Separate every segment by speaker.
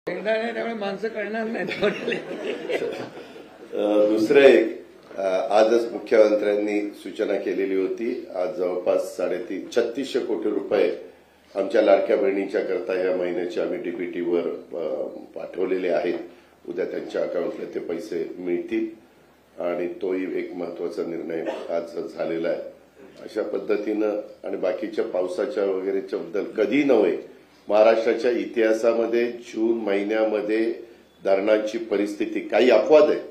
Speaker 1: त्यामुळे माणसं कळणार नाही.
Speaker 2: दुसरे आजच मुख्यमंत्र्यांनी सूचना केलेली होती. आज जवळपास 3600 कोटी रुपये आमच्या लाडक्या बहिणीच्या करता या महिन्याचे आम्ही डीबीटीवर पाठवलेले आहेत. उद्या त्यांच्या अकाउंटला ते पैसे मिळतील आणि तोही एक महत्वाचा निर्णय आज झालेला आहे. अशा पद्धतीनं आणि बाकीच्या पावसाच्या वगैरेच्या बद्दल कधी नव्हे महाराष्ट्राच्या इतिहासामध्ये जून महिन्यामध्ये धरणांची परिस्थिती काही अपवाद आहे.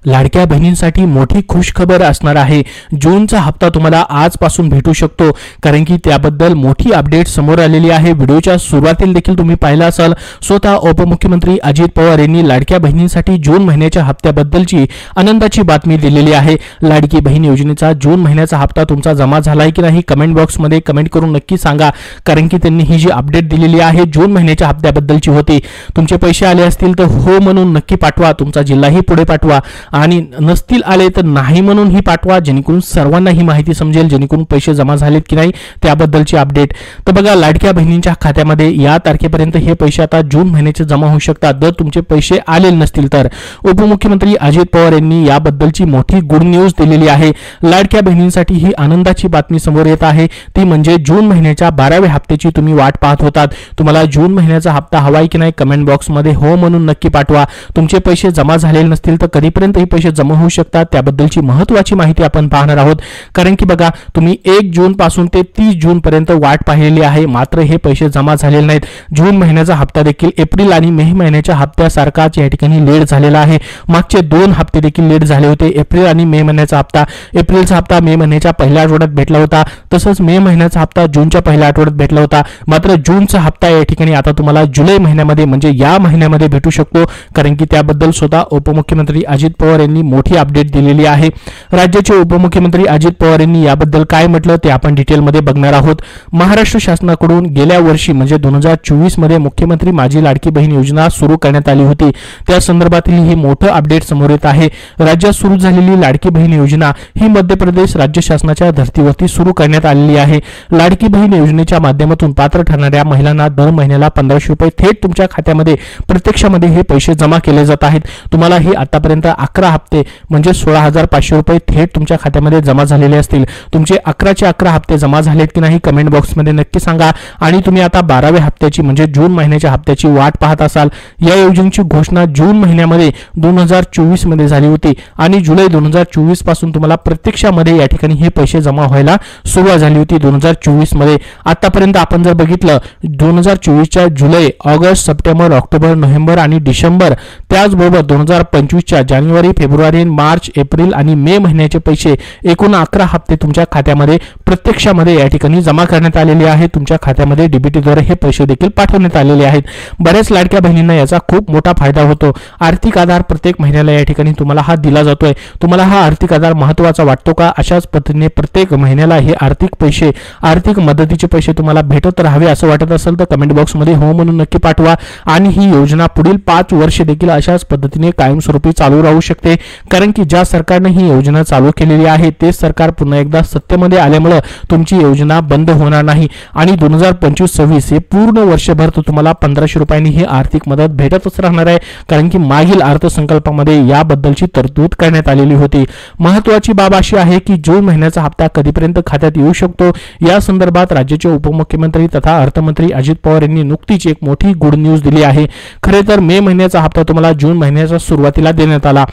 Speaker 3: लाडक्या बहिणींसाठी मोठी खुशखबर असणार आहे. जूनचा हप्ता तुम्हाला आजपासून भेटू शकतो, कारण की त्याबद्दल मोठी अपडेट समोर आलेली आहे. व्हिडिओच्या सुरुवातीला देखील तुम्ही पाहिला असाल, स्वतः उपमुख्यमंत्री अजित पवार यांनी लाडक्या बहिणींसाठी जून महिन्याच्या हप्त्याबद्दलची आनंदाची बातमी दिलेली आहे. लाडकी बहीण योजनेचा जून महिन्याचा हप्ता तुमचा जमा झालाय की नाही कमेंट बॉक्समध्ये कमेंट करून नक्की सांगा, कारण की त्यांनी ही जी अपडेट दिलेली आहे जून महिन्याच्या हप्त्याबद्दलची होती. तुमचे पैसे आले असतील तर हो म्हणून नक्की पाठवा, तुमचा जिल्हाही पुढे पाठवा, आणि नसतील आले तर नाही म्हणून ही पाठवा, जेणेकरून सर्वांना ही माहिती समजेल, जेणेकरून पैसे जमा झालेत की नाही त्याबद्दलची अपडेट. तर बघा, लाडक्या बहिणींच्या खात्यामध्ये या तारखेपर्यंत हे पैसे आता जून महिन्याचे जमा होऊ शकतात. जर तुमचे पैसे आले नसतील तर उपमुख्यमंत्री अजित पवार यांनी याबद्दलची मोठी गुड न्यूज दिलेली आहे. लाडक्या बहिणींसाठी ही आनंदाची बातमी समोर येत आहे, ती म्हणजे जून महिन्याच्या 12व्या हप्त्याची तुम्ही वाट पाहत होतात. तुम्हाला जून महिन्याचा हप्ता हवाय की नाही कमेंट बॉक्समध्ये हो म्हणून नक्की पाठवा. तुमचे पैसे जमा झालेले नसतील तर कधीपर्यंत हे पैसे जमा होऊ शकतात त्याबद्दलची महत्त्वाची माहिती आपण पाहणार आहोत. कारण की बघा, तुम्ही 1 जून पासून ते 30 जून पर्यंत वाट पाहिलेली आहे, मात्र हे पैसे जमा झालेले नाहीत. जून महिन्याचा हप्ता देखील एप्रिल आणि मे महिन्याच्या हप्त्यासारखाच या ठिकाणी लेट झालेला आहे. मागचे 2 हप्ते देखील लेट झाले होते. एप्रिल आणि मे महिन्याचा हप्ता, एप्रिलचा हप्ता मे महिन्याच्या पहिल्या आठवड्यात भेटला होता, तसंच मे महिन्याचा हप्ता जूनच्या पहिल्या आठवड्यात भेटला होता. मात्र जूनचा हप्ता या ठिकाणी आता तुम्हाला जुलै महिन्यामध्ये म्हणजे या महिन्यामध्ये भेटू शकतो, कारण की त्याबद्दल स्वतः उपमुख्यमंत्री अजित पवार यांनी मोठी अपडेट दिलेली आहे. राज्याचे उपमुख्यमंत्री अजित पवार यांनी याबद्दल काय म्हटलं ते आपण डिटेलमध्ये बघणार आहोत. महाराष्ट्र शासनाकडून गेल्या वर्षी म्हणजे 2024 मध्ये मुख्यमंत्री माझी लाडकी बहीण योजना सुरू करण्यात आली होती. त्या संदर्भातील ही मोठं अपडेट समोर येत आहे. राज्यात सुरू झालेली लाडकी बहीण योजना ही मध्य प्रदेश राज्य शासनाच्या धर्तीवरती सुरू करण्यात आलेली आहे. लाडकी बहीण योजनेच्या माध्यमातून पात्र ठरणाऱ्या महिलांना दर महिन्याला 1500 रुपये थेट तुमच्या खात्यामध्ये प्रत्यक्षामध्ये हे पैसे जमा केले जात आहेत. तुम्हाला हे आतापर्यंत 11 हप्ते म्हणजे 16,500 रुपये थेट तुमच्या खात्यामध्ये जमा झालेले असतील. तुमचे 11चे 11 हप्ते जमा झालेत की नाही कमेंट बॉक्समध्ये नक्की सांगा. आणि तुम्ही आता 12व्या हप्त्याची म्हणजे जून महिन्याच्या हप्त्याची वाट पाहत असाल. या योजनेची घोषणा जून महिन्यामध्ये 2024 मध्ये झाली होती आणि जुलै 2024 पासून तुम्हाला प्रत्यक्षामध्ये या ठिकाणी हे पैसे जमा व्हायला सुरुवात झाली होती 2024 मध्ये. आतापर्यंत आपण जर बघितलं 2024च्या जुलै, ऑगस्ट, सप्टेंबर, ऑक्टोबर, नोव्हेंबर आणि डिसेंबर, त्याचबरोबर 2025च्या जानेवारी, फेब्रुवारी, मार्च, एप्रिल आणि मे महिन्याचे पैसे एकूण 11 हप्ते तुमच्या खात्यामध्ये प्रत्यक्षामध्ये या ठिकाणी जमा करण्यात आलेले आहेत. तुमच्या खात्यामध्ये डीबीटीद्वारे हे पैसे देखील पाठवण्यात आलेले आहेत. बऱ्याच लाडक्या बहिणींना याचा खूप मोठा फायदा होतो. आर्थिक आधार प्रत्येक महिन्याला या ठिकाणी तुम्हाला हा दिला जातोय. तुम्हाला हा आर्थिक आधार महत्त्वाचा वाटतो का? अशाच पद्धतीने प्रत्येक महिन्याला हे आर्थिक पैसे, आर्थिक मदतीचे पैसे तुम्हाला भेटत राहावे असं वाटत असेल तर कमेंट बॉक्समध्ये हो म्हणून नक्की पाठवा. आणि ही योजना पुढील 5 वर्ष देखील अशाच पद्धतीने कायमस्वरूपी चालू राहू शकते, कारण की ज्या सरकारने ही योजना चालू केलेली आहे तेच सरकार पुन्हा एकदा सत्तेमध्ये आल्यामुळे तुमची योजना बंद होणार नाही. आणि 2025-26 हे पूर्ण वर्षभर तुम्हाला 1500 रुपयांनी ही आर्थिक मदत भेटतच राहणार आहे, कारण की मागील अर्थसंकल्पामध्ये याबद्दलची तरतूद करण्यात आलेली होती. महत्त्वाची बाब अशी आहे की जून महिन्याचा हप्ता कधीपर्यंत खात्यात येऊ शकतो या संदर्भात राज्याचे उपमुख्यमंत्री तथा अर्थमंत्री अजित पवार यांनी नुकतीच एक मोठी गुड न्यूज दिली आहे. खरे तर मे महिन्याचा हप्ता तुम्हाला जून महिन्याच्या सुरुवातीला देण्यात आला.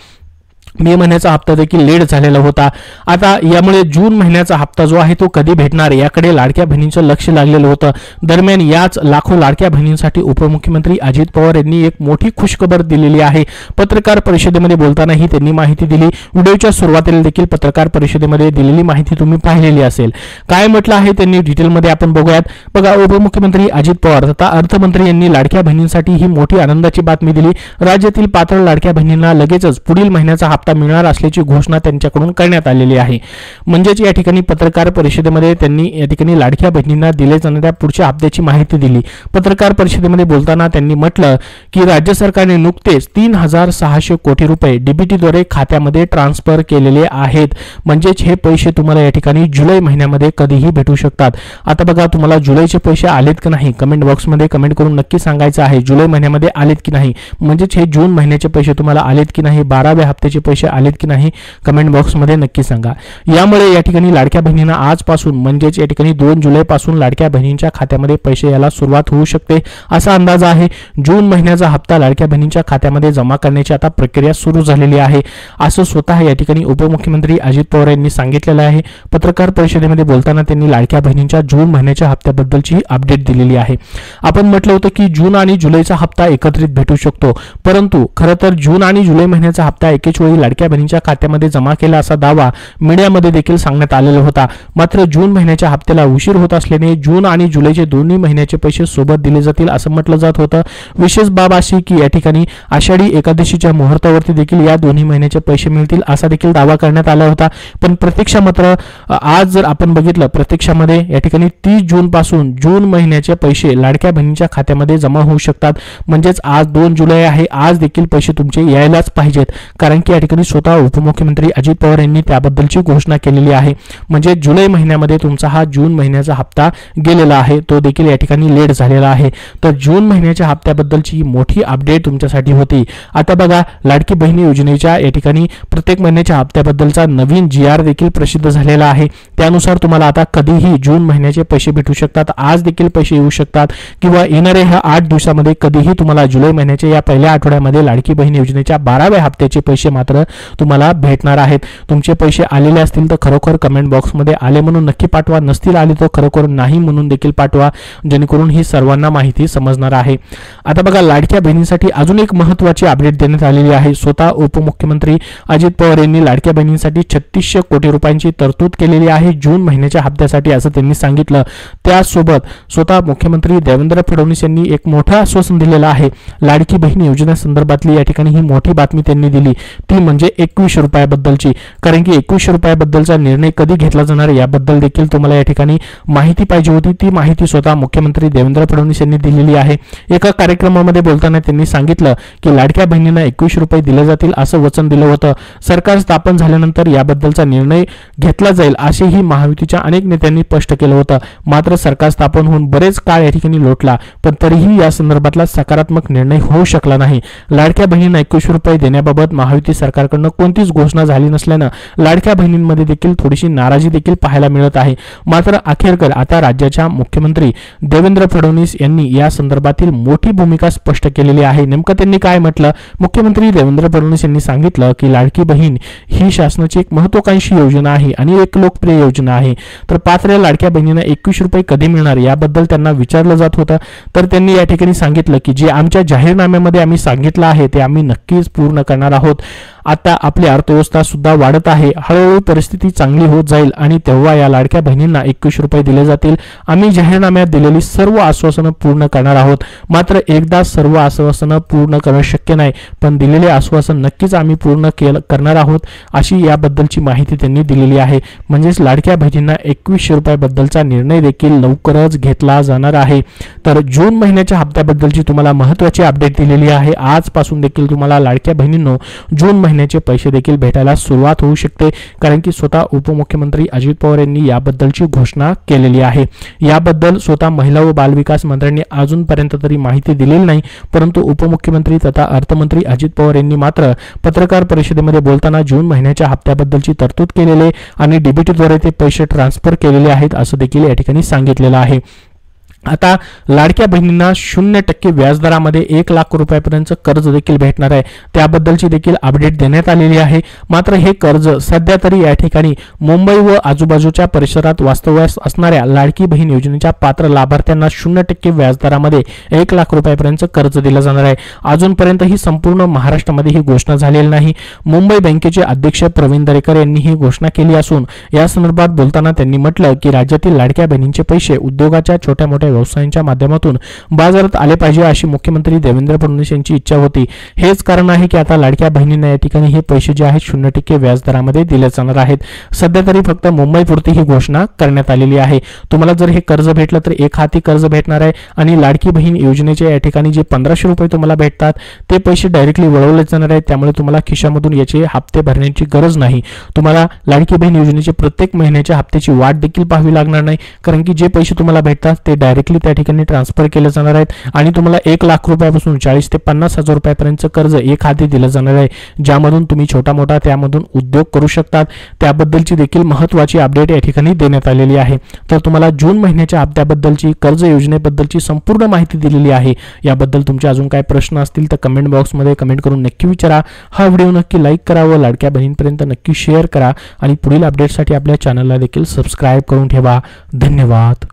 Speaker 3: मे महिन्याचा हप्ता देखील लेट झालेला होता. आता यामुळे जून महिन्याचा हप्ता जो आहे तो कधी भेटणार याकडे लाडक्या बहिणींचं लक्ष लागलेलं होतं. दरम्यान याच लाखो लाडक्या बहिणींसाठी उपमुख्यमंत्री अजित पवार यांनी एक मोठी खुशखबर दिलेली आहे. पत्रकार परिषदेमध्ये बोलतानाही त्यांनी माहिती दिली. व्हिडिओच्या सुरुवातीला देखील पत्रकार परिषदेमध्ये दिलेली माहिती तुम्ही पाहिलेली असेल. काय म्हटलं आहे त्यांनी डिटेलमध्ये आपण बघूयात. बघा, उपमुख्यमंत्री अजित पवार तथा अर्थमंत्री यांनी लाडक्या बहिणींसाठी ही मोठी आनंदाची बातमी दिली. राज्यातील पात्र लाडक्या बहिणींना लगेचच पुढील महिन्याचा हप्ता हप्ता मिळणार असल्याची घोषणा त्यांच्याकडून करण्यात आलेली आहे. म्हणजेच या ठिकाणी पत्रकार परिषदेमध्ये त्यांनी या ठिकाणी लाडक्या बहिणींना दिले जाणाऱ्या पुढच्या हप्त्याची माहिती दिली. पत्रकार परिषदेमध्ये बोलताना त्यांनी म्हटलं की राज्य सरकारने नुकतेच 3,600 कोटी रुपये डीबीटीद्वारे खात्यामध्ये ट्रान्सफर केलेले आहेत. म्हणजेच हे पैसे तुम्हाला या ठिकाणी जुलै महिन्यामध्ये कधीही भेटू शकतात. आता बघा, तुम्हाला जुलैचे पैसे आलेत की नाही कमेंट बॉक्समध्ये कमेंट करून नक्की सांगायचं आहे. जुलै महिन्यामध्ये आलेत की नाही, म्हणजेच हे जून महिन्याचे पैसे तुम्हाला आलेत की नाही, 12व्या हप्त्याचे पैसे आलेत की नाही कमेंट बॉक्समध्ये नक्की सांगा. यामुळे या ठिकाणी लाडक्या बहिणींना आजपासून म्हणजेच या ठिकाणी 2 जुलैपासून लाडक्या बहिणींच्या खात्यामध्ये पैसे यायला सुरुवात होऊ शकते असा अंदाज आहे. जून महिन्याचा हप्ता लाडक्या बहिणींच्या खात्यामध्ये जमा करण्याची आता प्रक्रिया सुरू झालेली आहे असं स्वतः या ठिकाणी उपमुख्यमंत्री अजित पवार यांनी सांगितलेलं आहे. पत्रकार परिषदेमध्ये बोलताना त्यांनी लाडक्या बहिणींच्या जून महिन्याच्या हप्त्याबद्दलची अपडेट दिलेली आहे. आपण म्हटलं होतं की जून आणि जुलैचा हप्ता एकत्रित भेटू शकतो, परंतु खरं तर जून आणि जुलै महिन्याचा हप्ता एकेच वेळी लाडक्या बहिणींच्या खात्यामध्ये जमा केला असा दावा मीडियामध्ये देखील सांगण्यात आलेला होता. मात्र जून महिन्याच्या हप्त्याला उशीर होत असल्याने जून आणि जुलैचे दोन्ही महिन्याचे पैसे सोबत दिले जातील असं म्हटलं जात होतं. विशेष बाब अशी की या ठिकाणी आषाढी एकादशीच्या मुहूर्तावरती देखील या दोन्ही महिन्याचे पैसे मिळतील असा देखील दावा करण्यात आला होता. पण प्रत्यक्ष मात्र आज जर आपण बघितलं प्रत्यक्षामध्ये या ठिकाणी 30 जून पासून जून महिन्याचे पैसे लाडक्या बहिणींच्या खात्यामध्ये जमा होऊ शकतात. म्हणजेच आज 2 जुलै आहे, आज देखील पैसे तुमचे यायलाच पाहिजेत, कारण की या ठिकाणी स्वतः उपमुख्यमंत्री अजित पवार यांनी त्याबद्दलची घोषणा केलेली आहे. म्हणजे जुलै महिन्यामध्ये तुमचा हा जून महिन्याचा हप्ता गेलेला आहे, तो देखील या ठिकाणी लेट झालेला आहे. तर जून महिन्याच्या हप्त्याबद्दलची मोठी अपडेट तुमच्यासाठी होती. आता बघा, लाडकी बहिणी योजनेच्या या ठिकाणी प्रत्येक महिन्याच्या हप्त्याबद्दलचा नवीन GR देखील प्रसिद्ध झालेला आहे. त्यानुसार तुम्हाला आता कधीही जून महिन्याचे पैसे भेटू शकतात. आज देखील पैसे येऊ शकतात किंवा येणाऱ्या ह्या 8 दिवसामध्ये कधीही तुम्हाला जुलै महिन्याच्या या पहिल्या आठवड्यामध्ये लाडकी बहीण योजनेच्या 12व्या हप्त्याचे पैसे मात्र तुम्हाला भेटणार आहेत. तुमचे पैसे आलेले असतील तर खरोखर कमेंट बॉक्समध्ये आले म्हणून नक्की पाठवा, नसतील आले तर खरोखर नाही म्हणून देखील पाठवा, जेणेकरून ही सर्वांना माहिती समजणार आहे. आता बघा, लाडक्या बहिणींसाठी अजून एक महत्त्वाची अपडेट देण्यात आलेली आहे. स्वतः उपमुख्यमंत्री अजित पवार यांनी लाडक्या बहिणींसाठी 3600 कोटी रुपयांची तरतूद केलेली आहे जून महिन्याच्या हप्त्यासाठी असं त्यांनी सांगितलं. त्यासोबत स्वतः मुख्यमंत्री देवेंद्र फडणवीस यांनी एक मोठं आश्वासन दिलेलं आहे. लाडकी बहीण योजनेसंदर्भातली या ठिकाणी ही मोठी बातमी त्यांनी दिली, ती म्हणजे 21 रुपयाबद्दलची. कारण की 21 रुपयाबद्दलचा निर्णय कधी घेतला जाणार याबद्दल देखील तुम्हाला या ठिकाणी माहिती पाहिजे होती. ती माहिती स्वतः मुख्यमंत्री देवेंद्र फडणवीस यांनी दिलेली आहे. एका कार्यक्रमामध्ये बोलताना त्यांनी सांगितलं की लाडक्या बहिणींना 21 रुपये दिले जातील असं वचन दिलं होतं. सरकार स्थापन झाल्यानंतर याबद्दलचा निर्णय घेतला जाईल असेही महायुतीच्या अनेक नेत्यांनी स्पष्ट केलं होतं. मात्र सरकार स्थापन होऊन बरेच काळ या ठिकाणी लोटला, पण तरीही या संदर्भातला सकारात्मक निर्णय होऊ शकला नाही. लाडक्या बहिणींना 21 रुपये देण्याबाबत महायुती सरकारकडून कोणतीच घोषणा झाली नसल्यानं लाडक्या बहिणींमध्ये देखील थोडीशी नाराजी देखील पाहायला मिळत आहे. मात्र अखेरकर आता राज्याच्या मुख्यमंत्री देवेंद्र फडणवीस यांनी या संदर्भातील मोठी भूमिका स्पष्ट केलेली आहे. नेमकं त्यांनी काय म्हटलं? मुख्यमंत्री देवेंद्र फडणवीस यांनी सांगितलं की लाडकी बहीण ही शासनाची एक महत्त्वाकांक्षी योजना आहे आणि एक लोकप्रिय योजना आहे. तर पात्र लाडक्या बहिणींना 21 रुपये कधी मिळणार याबद्दल त्यांना विचारलं जात होतं. तर त्यांनी या ठिकाणी सांगितलं की जे आमच्या जाहीरनाम्यामध्ये आम्ही सांगितलं आहे ते आम्ही नक्कीच पूर्ण करणार आहोत. आता आपली अर्थव्यवस्था सुद्धा वाढत आहे, हळूहळू परिस्थिती चांगली होत जाईल आणि तेव्हा या लाडक्या बहिणींना 21 रुपये दिले जातील. आम्ही जाहीरनाम्यात दिलेली सर्व आश्वासनं पूर्ण करणार आहोत. मात्र एकदा सर्व आश्वासनं पूर्ण करणं शक्य नाही, पण दिलेले आश्वासन नक्कीच आम्ही पूर्ण करणार आहोत अशी याबद्दलची माहिती त्यांनी दिलेली आहे. म्हणजेच लाडक्या बहिणींना 21 रुपयाबद्दलचा निर्णय देखील लवकरच घेतला जाणार आहे. तर जून महिन्याच्या हप्त्याबद्दलची तुम्हाला महत्त्वाची अपडेट दिलेली आहे. आजपासून देखील तुम्हाला लाडक्या बहिणींनो जून महिन्याचे पैसे देखील भेटायला सुरुवात होऊ शकते, कारण की स्वतः उपमुख्यमंत्री अजित पवार यांनी याबद्दलची घोषणा केलेली आहे. याबद्दल स्वतः महिला व बालविकास मंत्र्यांनी अजूनपर्यंत तरी माहिती दिलेली नाही, परंतु उपमुख्यमंत्री तथा अर्थमंत्री अजित पवार यांनी मात्र पत्रकार परिषदेमध्ये बोलताना जून महिन्याच्या हप्त्याबद्दलची तरतूद केलेले आणि डीबीटीद्वारे ते पैसे ट्रान्सफर केलेले आहेत असं देखील या ठिकाणी सांगितलेलं आहे. आता लाडक्या बहिणींना 0% व्याजदरामध्ये 1 लाख रुपयापर्यंत कर्ज देखील भेटणार आहे. त्याबद्दलची देखील अपडेट देण्यात आलेली आहे. मात्र हे कर्ज सध्या तरी या ठिकाणी मुंबई व आजूबाजूच्या परिसरात वास्तव्यास असणाऱ्या लाडकी बहीण योजनेच्या पात्र लाभार्थ्यांना 0% व्याजदरामध्ये 1 लाख रुपयापर्यंत कर्ज दिलं जाणार आहे. अजूनपर्यंत ही संपूर्ण महाराष्ट्रामध्ये ही घोषणा झालेली नाही. मुंबई बँकेचे अध्यक्ष प्रवीण दरेकर यांनी ही घोषणा केली असून या संदर्भात बोलताना त्यांनी म्हटलं की राज्यातील लाडक्या बहिणींचे पैसे उद्योगाच्या छोट्या मोठ्या व्यवसायांच्या माध्यमातून बाजारात आले पाहिजे अशी मुख्यमंत्री देवेंद्र फडणवीस यांची इच्छा होती. हेच कारण आहे की आता लाडक्या बहिणींना या ठिकाणी हे पैसे जे आहेत 0% व्याजदरामध्ये दिले जाणार आहेत. सध्या तरी फक्त मुंबईपुरती ही घोषणा करण्यात आलेली आहे. तुम्हाला जर हे कर्ज भेटलं तर एक हाती कर्ज भेटणार आहे आणि लाडकी बहीण योजनेच्या या ठिकाणी जे 1500 रुपये तुम्हाला भेटतात ते पैसे डायरेक्टली वळवले जाणार आहेत. त्यामुळे तुम्हाला खिशामधून याचे हप्ते भरण्याची गरज नाही. तुम्हाला लाडकी बहीण योजनेचे प्रत्येक महिन्याच्या हप्त्याची वाट देखील पाहावी लागणार नाही, कारण की जे पैसे तुम्हाला भेटतात ते डायरेक्टली त्या ठिकाणी ट्रान्सफर केले जाणार आहेत आणि तुम्हाला 1 लाख रुपयापासून 40 ते 50 हजार रुपयापर्यंतचं कर्ज एक हाती दिलं जाणार आहे, ज्यामधून तुम्ही छोटा मोठा त्यामधून उद्योग करू शकतात. त्याबद्दलची देखील महत्त्वाची अपडेट या ठिकाणी देण्यात आलेली आहे. तर तुम्हाला जून महिन्याच्या हप्त्याबद्दलची कर्ज योजनेबद्दलची संपूर्ण माहिती दिलेली आहे. याबद्दल तुमचे अजून काय प्रश्न असतील तर कमेंट बॉक्समध्ये कमेंट करून नक्की विचारा. हा व्हिडिओ नक्की लाईक करा व लाडक्या बहिणींपर्यंत नक्की शेअर करा आणि पुढील अपडेटसाठी आपल्या चॅनलला देखील सबस्क्राईब करून ठेवा. धन्यवाद.